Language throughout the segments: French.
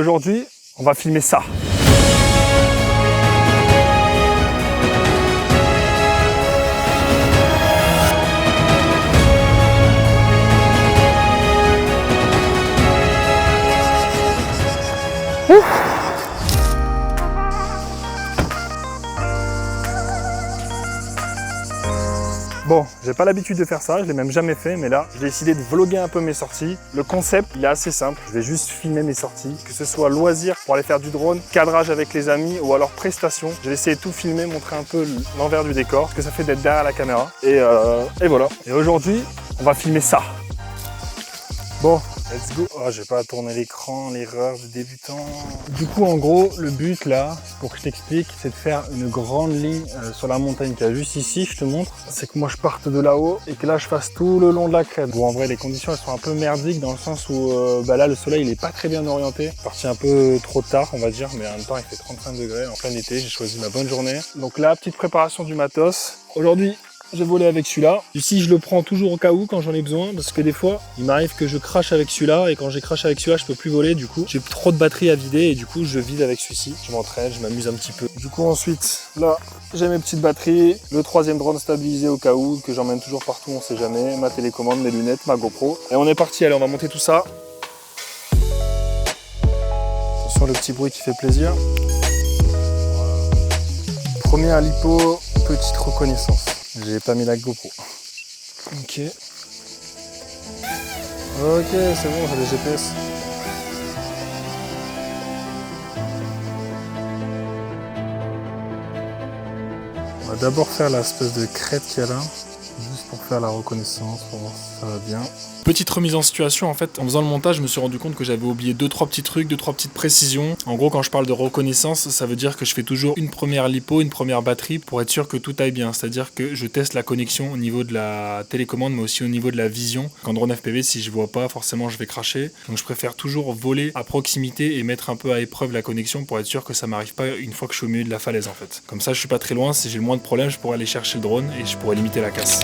Aujourd'hui, on va filmer ça. Ouf. Bon, j'ai pas l'habitude de faire ça, je l'ai même jamais fait, mais là, j'ai décidé de vlogger un peu mes sorties. Le concept, il est assez simple, je vais juste filmer mes sorties, que ce soit loisir pour aller faire du drone, cadrage avec les amis ou alors prestation. Je vais essayer de tout filmer, montrer un peu l'envers du décor, ce que ça fait d'être derrière la caméra. Et voilà. Et aujourd'hui, on va filmer ça. Bon, let's go. Oh, j'ai pas tourné l'écran, l'erreur de débutant. Du coup, en gros, le but là, pour que je t'explique, c'est de faire une grande ligne sur la montagne qu'il y a juste ici, je te montre. C'est que moi, je parte de là-haut et que là, je fasse tout le long de la crête. Bon, en vrai, les conditions, elles sont un peu merdiques dans le sens où là, le soleil, il est pas très bien orienté. Parti un peu trop tard, on va dire, mais en même temps, il fait 35 degrés en plein été. J'ai choisi ma bonne journée. Donc là, petite préparation du matos. Aujourd'hui, j'ai volé avec celui-là. Ici, je le prends toujours au cas où quand j'en ai besoin parce que des fois, il m'arrive que je crache avec celui-là et quand j'ai craché avec celui-là, je peux plus voler. Du coup, j'ai trop de batterie à vider et du coup, je vide avec celui-ci. Je m'entraîne, je m'amuse un petit peu. Du coup, ensuite, là, j'ai mes petites batteries. Le troisième drone stabilisé au cas où, que j'emmène toujours partout, on sait jamais. Ma télécommande, mes lunettes, ma GoPro. Et on est parti. Allez, on va monter tout ça. Attention, le petit bruit qui fait plaisir. Premier à l'hippo, petite reconnaissance. J'ai pas mis la GoPro. Ok. Ok, c'est bon, j'ai les GPS. On va d'abord faire l'espèce de crête qu'il y a là, juste pour faire la reconnaissance, pour voir si ça va bien. Petite remise en situation, en fait, en faisant le montage, je me suis rendu compte que j'avais oublié 2-3 petits trucs, 2-3 petites précisions. En gros, quand je parle de reconnaissance, ça veut dire que je fais toujours une première lipo, une première batterie pour être sûr que tout aille bien. C'est-à-dire que je teste la connexion au niveau de la télécommande, mais aussi au niveau de la vision. Qu'en drone FPV, si je vois pas, forcément, je vais cracher. Donc, je préfère toujours voler à proximité et mettre un peu à épreuve la connexion pour être sûr que ça m'arrive pas une fois que je suis au milieu de la falaise, en fait. Comme ça, je suis pas très loin. Si j'ai le moins de problèmes, je pourrais aller chercher le drone et je pourrais limiter la casse.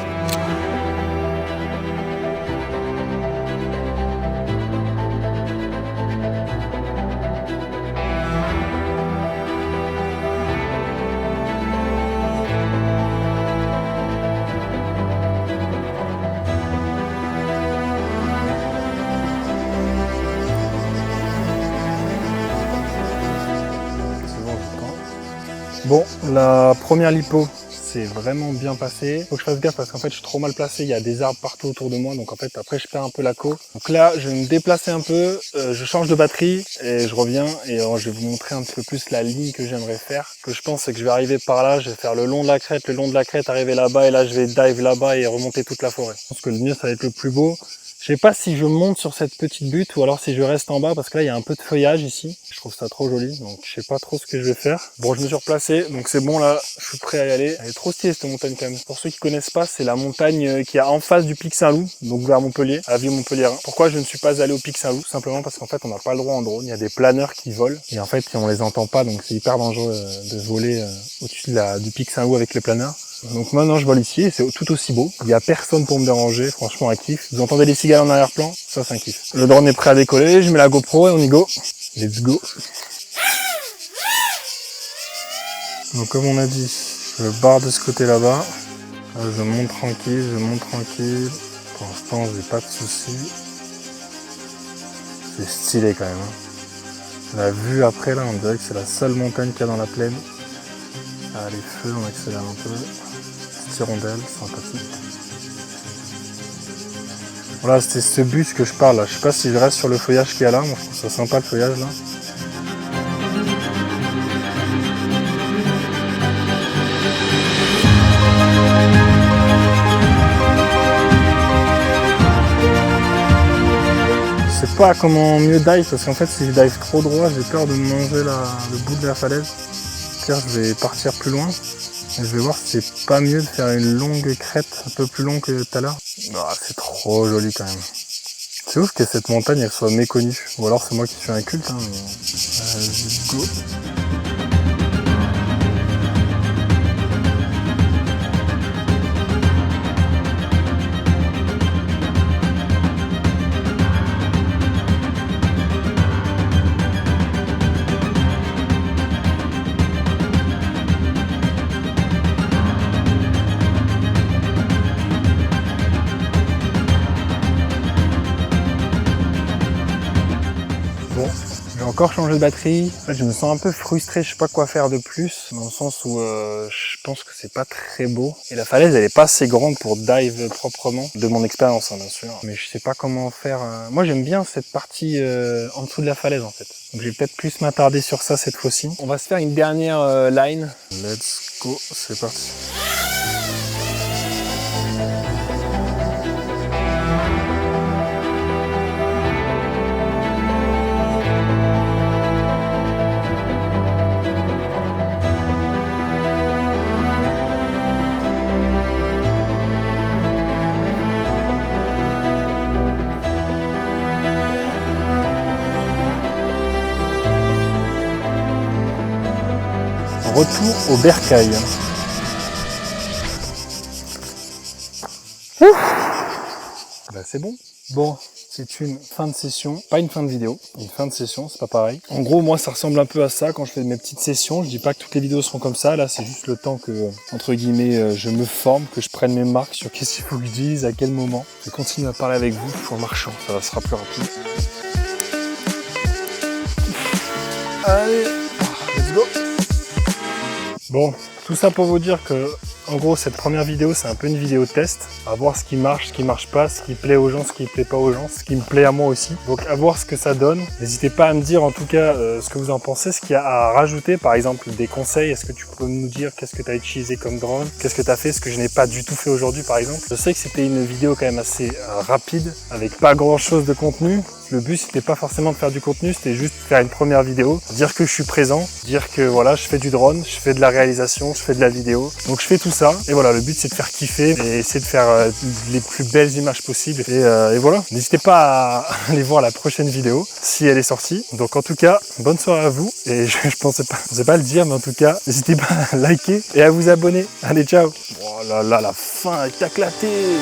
Bon, la première lipo, c'est vraiment bien passé. Faut que je fasse gaffe parce qu'en fait, je suis trop mal placé. Il y a des arbres partout autour de moi. Donc en fait, après, je perds un peu la côte. Donc là, je vais me déplacer un peu. Je change de batterie et je reviens. Et je vais vous montrer un petit peu plus la ligne que j'aimerais faire. Ce que je pense, c'est que je vais arriver par là. Je vais faire le long de la crête, arriver là-bas. Et là, je vais dive là-bas et remonter toute la forêt. Je pense que le mieux, ça va être le plus beau. Je sais pas si je monte sur cette petite butte ou alors si je reste en bas parce que là il y a un peu de feuillage ici. Je trouve ça trop joli donc je sais pas trop ce que je vais faire. Bon, je me suis replacé donc c'est bon là, je suis prêt à y aller. Elle est trop stylée cette montagne quand même. Pour ceux qui connaissent pas, c'est la montagne qui est en face du pic Saint-Loup, donc vers Montpellier, à la ville Montpelliérain. Pourquoi je ne suis pas allé au pic Saint-Loup? Simplement parce qu'en fait on n'a pas le droit en drone. Il y a des planeurs qui volent et en fait on les entend pas donc c'est hyper dangereux de voler au-dessus du pic Saint-Loup avec les planeurs. Donc maintenant je vole ici et c'est tout aussi beau. Il n'y a personne pour me déranger, franchement un kiff. Vous entendez les cigales en arrière-plan? Ça c'est un kiff. Le drone est prêt à décoller, je mets la GoPro et on y go. Let's go. Donc comme on a dit, je barre de ce côté là-bas. Je monte tranquille. Pour l'instant j'ai pas de soucis. C'est stylé quand même. La vue après là, on dirait que c'est la seule montagne qu'il y a dans la plaine. Ah, les feux, on accélère un peu. Petite hirondelle, sympathique. Voilà, c'était ce bus que je parle là. Je sais pas si je reste sur le feuillage qu'il y a là. Moi, je trouve ça sympa le feuillage là. Je sais pas comment mieux dive parce qu'en fait, si je dive trop droit, j'ai peur de me manger le bout de la falaise. Pire, je vais partir plus loin. Et je vais voir si c'est pas mieux de faire une longue crête, un peu plus longue que tout à l'heure. Ah, c'est trop joli quand même. C'est ouf que cette montagne elle soit méconnue. Ou alors c'est moi qui suis un culte. Hein, mais... Let's go. J'ai encore changé de batterie. En fait, je me sens un peu frustré, je sais pas quoi faire de plus, dans le sens où je pense que c'est pas très beau. Et la falaise, elle est pas assez grande pour dive proprement, de mon expérience, hein, bien sûr. Mais je sais pas comment faire. Moi, j'aime bien cette partie en dessous de la falaise, en fait. Donc, je vais peut-être plus m'attarder sur ça cette fois-ci. On va se faire une dernière line. Let's go, c'est parti. Retour au bercail. Bah, c'est bon. Bon, c'est une fin de session, pas une fin de vidéo, une fin de session, c'est pas pareil. En gros, moi, ça ressemble un peu à ça quand je fais mes petites sessions. Je dis pas que toutes les vidéos seront comme ça, là, c'est juste le temps que, entre guillemets, je me forme, que je prenne mes marques sur qu'est-ce qu'il faut que je dise, à quel moment. Je vais continuer à parler avec vous en marchant, ça sera plus rapide. Allez, let's go. Bon, tout ça pour vous dire que, en gros, cette première vidéo, c'est un peu une vidéo test. À voir ce qui marche pas, ce qui plaît aux gens, ce qui plaît pas aux gens, ce qui me plaît à moi aussi. Donc, à voir ce que ça donne. N'hésitez pas à me dire, en tout cas, ce que vous en pensez, ce qu'il y a à rajouter. Par exemple, des conseils. Est-ce que tu peux nous dire qu'est-ce que tu as utilisé comme drone? Qu'est-ce que tu as fait? Ce que je n'ai pas du tout fait aujourd'hui, par exemple. Je sais que c'était une vidéo quand même assez rapide, avec pas grand-chose de contenu. Le but, c'était pas forcément de faire du contenu, c'était juste faire une première vidéo, dire que je suis présent, dire que voilà, je fais du drone, je fais de la réalisation, je fais de la vidéo. Donc je fais tout ça. Et voilà, le but, c'est de faire kiffer et essayer de faire les plus belles images possibles. Et voilà, n'hésitez pas à aller voir la prochaine vidéo si elle est sortie. Donc en tout cas, bonne soirée à vous. Et je pensais pas le dire, mais en tout cas, n'hésitez pas à liker et à vous abonner. Allez, ciao. Oh là là, la fin est éclatée.